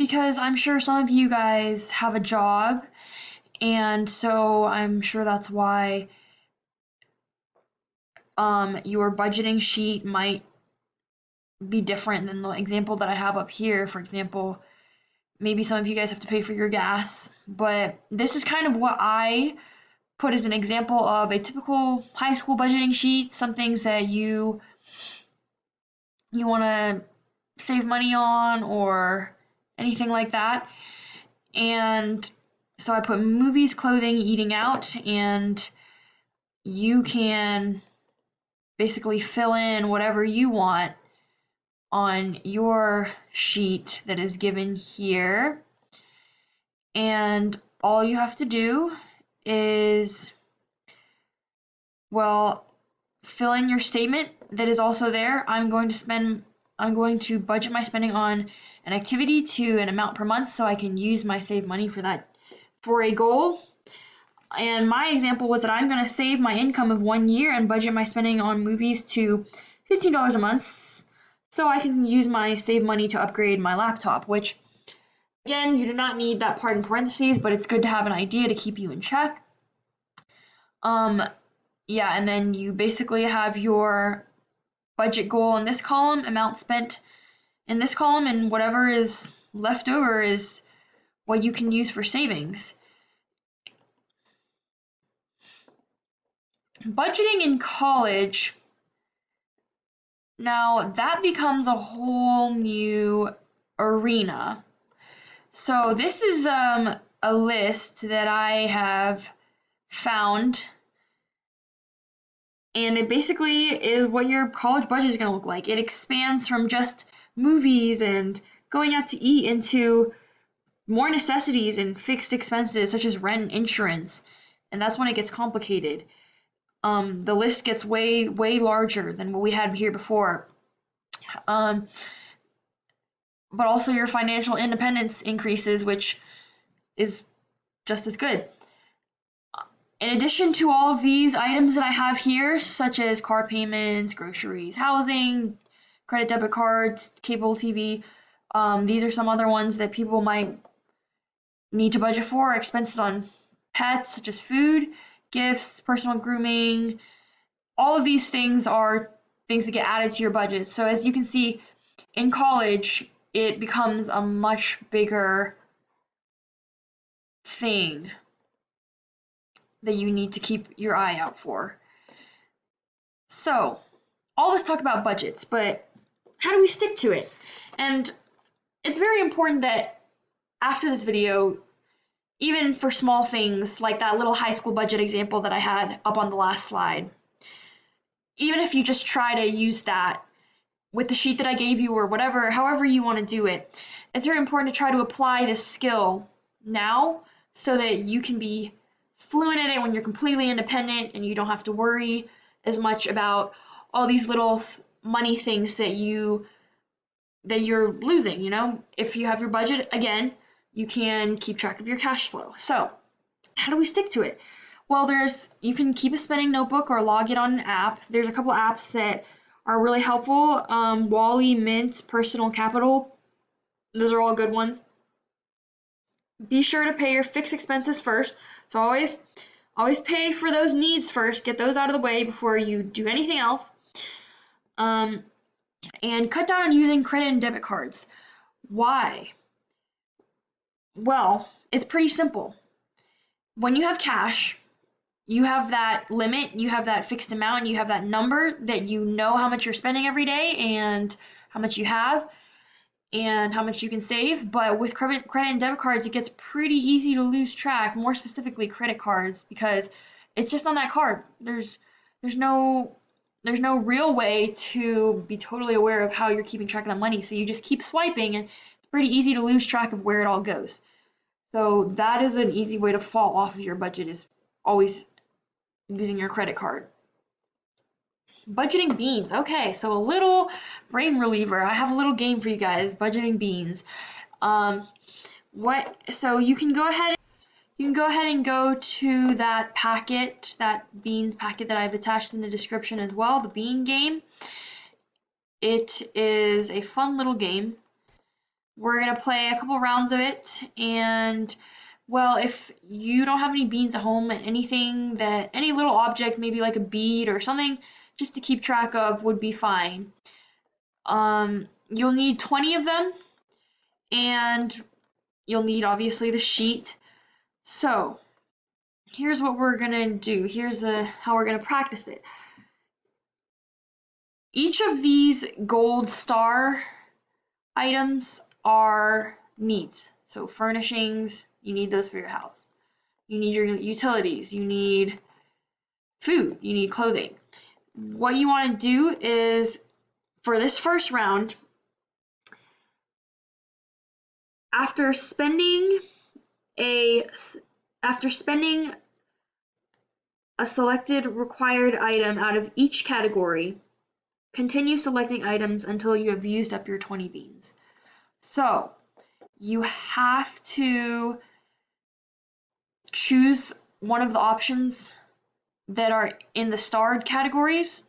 because I'm sure some of you guys have a job, and so I'm sure that's why your budgeting sheet might be different than the example that I have up here. For example, maybe some of you guys have to pay for your gas, but this is kind of what I put as an example of a typical high school budgeting sheet, some things that you want to save money on or anything like that. And so I put movies, clothing, eating out, and you can basically fill in whatever you want on your sheet that is given here. And all you have to do is, well, fill in your statement that is also there. I'm going to budget my spending on an activity to an amount per month so I can use my saved money for that for a goal. And my example was that I'm going to save my income of 1 year and budget my spending on movies to $15 a month so I can use my saved money to upgrade my laptop, which again, you do not need that part in parentheses, but it's good to have an idea to keep you in check. Yeah, and then you basically have your budget goal in this column, amount spent in this column, and whatever is left over is what you can use for savings. Budgeting in college, now that becomes a whole new arena. So this is a list that I have found, and it basically is what your college budget is going to look like. It expands from just movies and going out to eat into more necessities and fixed expenses such as rent and insurance, and that's when it gets complicated. The list gets way larger than what we had here before. But also your financial independence increases, which is just as good. In addition to all of these items that I have here, such as car payments, groceries, housing, credit debit cards, cable TV, these are some other ones that people might need to budget for. Expenses on pets, such as food, gifts, personal grooming. All of these things are things that get added to your budget. So as you can see, in college, it becomes a much bigger thing that you need to keep your eye out for. So, all this talk about budgets, but how do we stick to it? And it's very important that after this video, even for small things like that little high school budget example that I had up on the last slide, even if you just try to use that with the sheet that I gave you or whatever, however you want to do it, it's very important to try to apply this skill now so that you can be fluent in it when you're completely independent and you don't have to worry as much about all these little money things that you're losing, you know? If you have your budget, again, you can keep track of your cash flow. So, how do we stick to it? Well, you can keep a spending notebook or log it on an app. There's a couple apps that are really helpful. Wally, Mint, Personal Capital. Those are all good ones. Be sure to pay your fixed expenses first. So always pay for those needs first. Get those out of the way before you do anything else. And cut down on using credit and debit cards. Why? Well, it's pretty simple. When you have cash, you have that limit, you have that fixed amount, you have that number that you know how much you're spending every day and how much you have and how much you can save. But with credit and debit cards, it gets pretty easy to lose track, more specifically credit cards, because it's just on that card. There's no real way to be totally aware of how you're keeping track of that money. So you just keep swiping and it's pretty easy to lose track of where it all goes. So that is an easy way to fall off of your budget, is always using your credit card. Budgeting beans. Okay, so a little brain reliever. I have a little game for you guys. Budgeting beans. So you can go ahead and go to that packet, that beans packet that I've attached in the description as well, the bean game. It is a fun little game. We're gonna play a couple rounds of it, and well, if you don't have any beans at home, any little object, maybe like a bead or something, just to keep track of would be fine. You'll need 20 of them, and you'll need obviously the sheet. So here's what we're gonna do. Here's how we're gonna practice it. Each of these gold star items are needs. So furnishings, you need those for your house. You need your utilities, you need food, you need clothing. What you want to do is, for this first round, after spending a selected required item out of each category, continue selecting items until you have used up your 20 beans. So you have to choose one of the options that are in the starred categories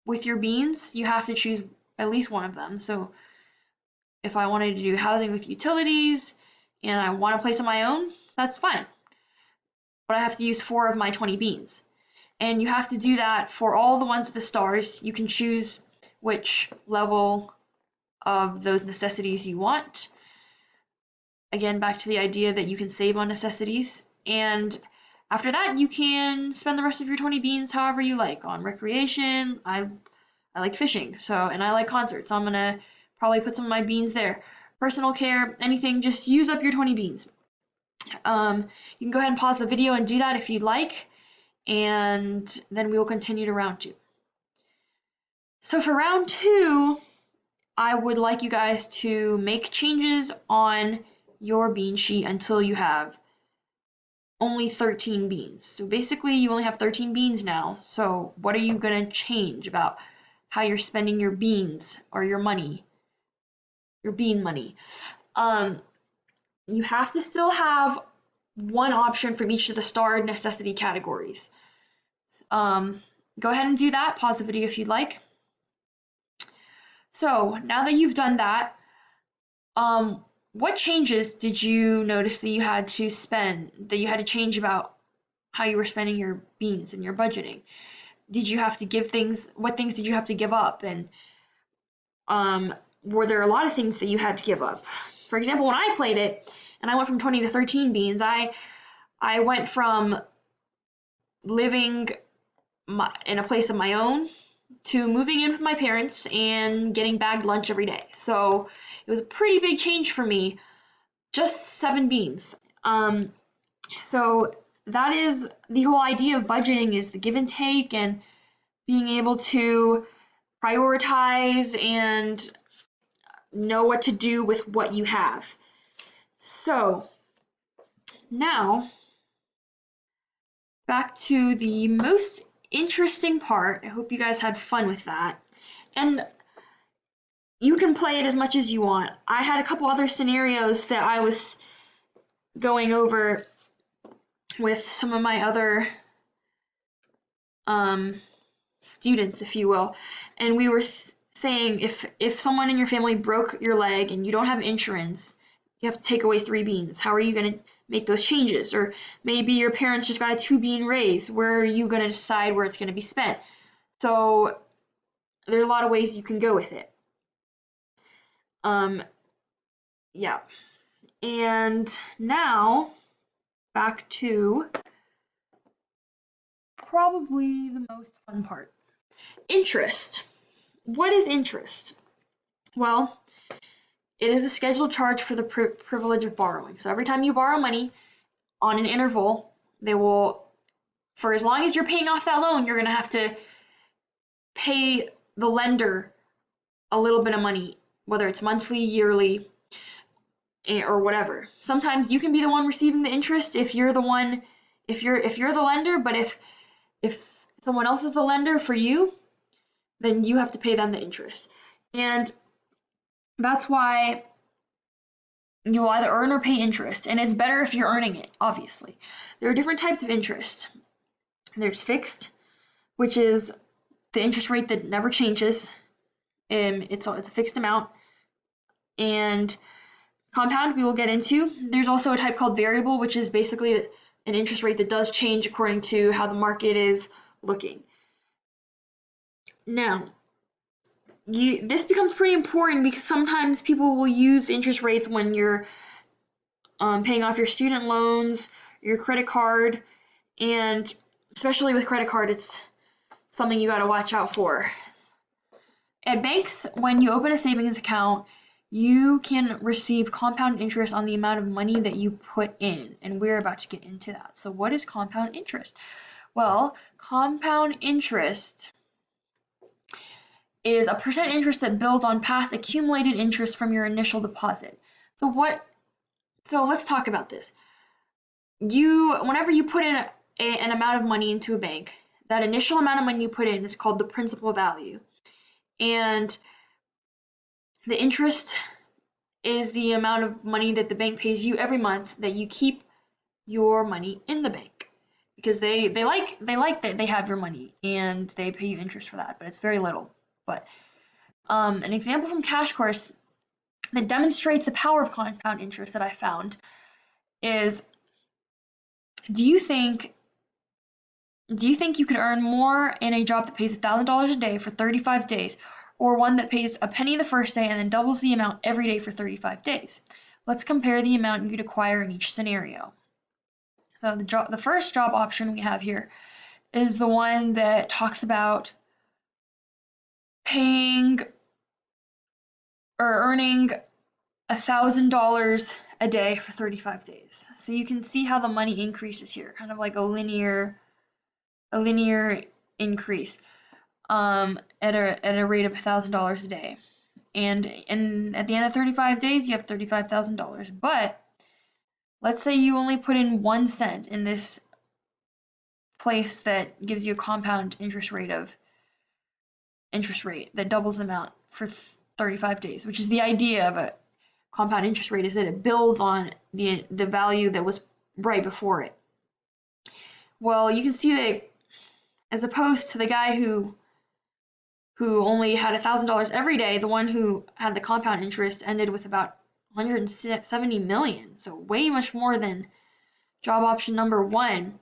with your beans. You have to choose at least one of them. So if I wanted to do housing with utilities and I want a place of my own, that's fine. But I have to use 4 of my 20 beans. And you have to do that for all the ones with the stars. You can choose which level of those necessities you want. Again, back to the idea that you can save on necessities. And after that, you can spend the rest of your 20 beans however you like, on recreation. I like fishing, and I like concerts, so I'm gonna probably put some of my beans there. Personal care, anything, just use up your 20 beans. You can go ahead and pause the video and do that if you'd like, and then we will continue to round 2. So for round 2, I would like you guys to make changes on your bean sheet until you have only 13 beans. So basically you only have 13 beans now. So what are you going to change about how you're spending your beans or your money, your bean money? You have to still have one option from each of the starred necessity categories. Go ahead and do that. Pause the video if you'd like. So now that you've done that, what changes did you notice that you had to change about how you were spending your beans and your budgeting? What things did you have to give up? And were there a lot of things that you had to give up? For example, when I played it and I went from 20 to 13 beans, I went from living in a place of my own to moving in with my parents and getting bagged lunch every day. So it was a pretty big change for me, just 7 beans. So that is the whole idea of budgeting, is the give and take and being able to prioritize and know what to do with what you have. So now back to the most interesting part. I hope you guys had fun with that. And you can play it as much as you want. I had a couple other scenarios that I was going over with some of my other students, if you will, and we were saying if someone in your family broke your leg and you don't have insurance, you have to take away 3 beans. How are you going to make those changes? Or maybe your parents just got a 2-bean raise. Where are you going to decide where it's going to be spent? So there's a lot of ways you can go with it. Yeah. And now back to probably the most fun part. Interest. What is interest? Well, it is a scheduled charge for the privilege of borrowing. So every time you borrow money on an interval, they will, for as long as you're paying off that loan, you're going to have to pay the lender a little bit of money, whether it's monthly, yearly, or whatever. Sometimes you can be the one receiving the interest if you're the lender, but if someone else is the lender for you, then you have to pay them the interest. And that's why you'll either earn or pay interest, and it's better if you're earning it, obviously. There are different types of interest. There's fixed, which is the interest rate that never changes. It's a fixed amount. And Compound we will get into. There's also a type called variable, which is basically an interest rate that does change according to how the market is looking. Now, this becomes pretty important because sometimes people will use interest rates when you're paying off your student loans, your credit card, and especially with credit card, it's something you got to watch out for. At banks, when you open a savings account, you can receive compound interest on the amount of money that you put in, and we're about to get into that. So what is compound interest? Well, compound interest is a percent interest that builds on past accumulated interest from your initial deposit. So let's talk about this. Whenever you put in an amount of money into a bank, that initial amount of money you put in is called the principal value. And the interest is the amount of money that the bank pays you every month that you keep your money in the bank. Because they like that they have your money and they pay you interest for that, but it's very little. But an example from Cash Course that demonstrates the power of compound interest that I found is, do you think you could earn more in a job that pays $1,000 a day for 35 days, or one that pays a penny the first day and then doubles the amount every day for 35 days? Let's compare the amount you'd acquire in each scenario. So the first job option we have here is the one that talks about paying or earning $1,000 a day for 35 days. So you can see how the money increases here, kind of like a linear increase at a rate of $1,000 a day. And at the end of 35 days, you have $35,000. But let's say you only put in 1 cent in this place that gives you a compound interest rate that doubles the amount for 35 days, which is the idea of a compound interest rate, is that it builds on the value that was right before it. Well, you can see that as opposed to the guy who only had $1,000 every day, the one who had the compound interest ended with about 170 million, so way much more than job option number 1.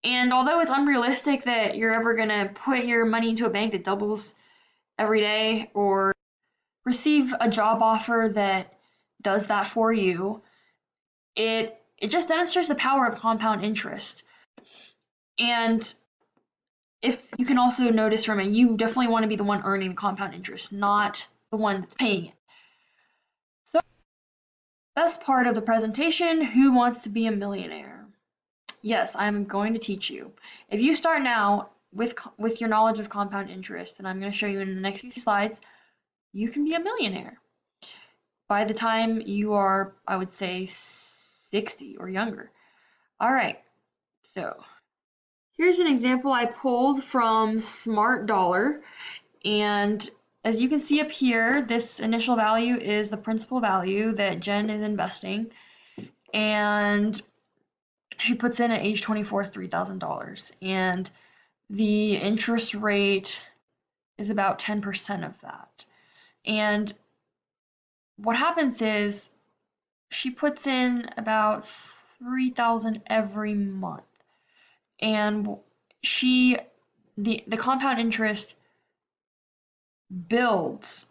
And although it's unrealistic that you're ever going to put your money into a bank that doubles every day or receive a job offer that does that for you, it just demonstrates the power of compound interest. And if you can also notice from it, you definitely want to be the one earning compound interest, not the one that's paying it. So, best part of the presentation, who wants to be a millionaire? Yes, I'm going to teach you. If you start now with your knowledge of compound interest, and I'm going to show you in the next few slides, you can be a millionaire by the time you are, I would say, 60 or younger. All right, so here's an example I pulled from Smart Dollar, and as you can see up here, this initial value is the principal value that Jen is investing, and she puts in at age 24 $3,000, and the interest rate is about 10% of that. And what happens is she puts in about $3,000 every month, and the compound interest builds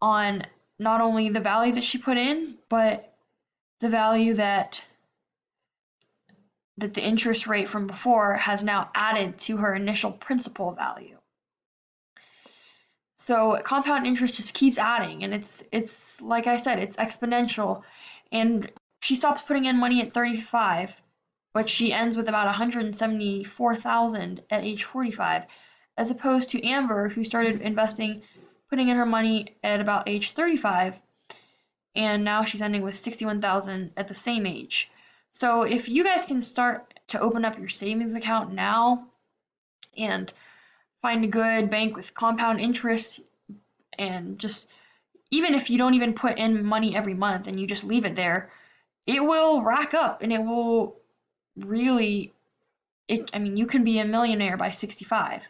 on not only the value that she put in, but the value that the interest rate from before has now added to her initial principal value. So compound interest just keeps adding, and it's like I said, it's exponential. And she stops putting in money at 35, but she ends with about 174,000 at age 45, as opposed to Amber, who started putting in her money at about age 35, and now she's ending with 61,000 at the same age. So if you guys can start to open up your savings account now and find a good bank with compound interest, and just, even if you don't even put in money every month and you just leave it there, it will rack up, and it will really, you can be a millionaire by 65.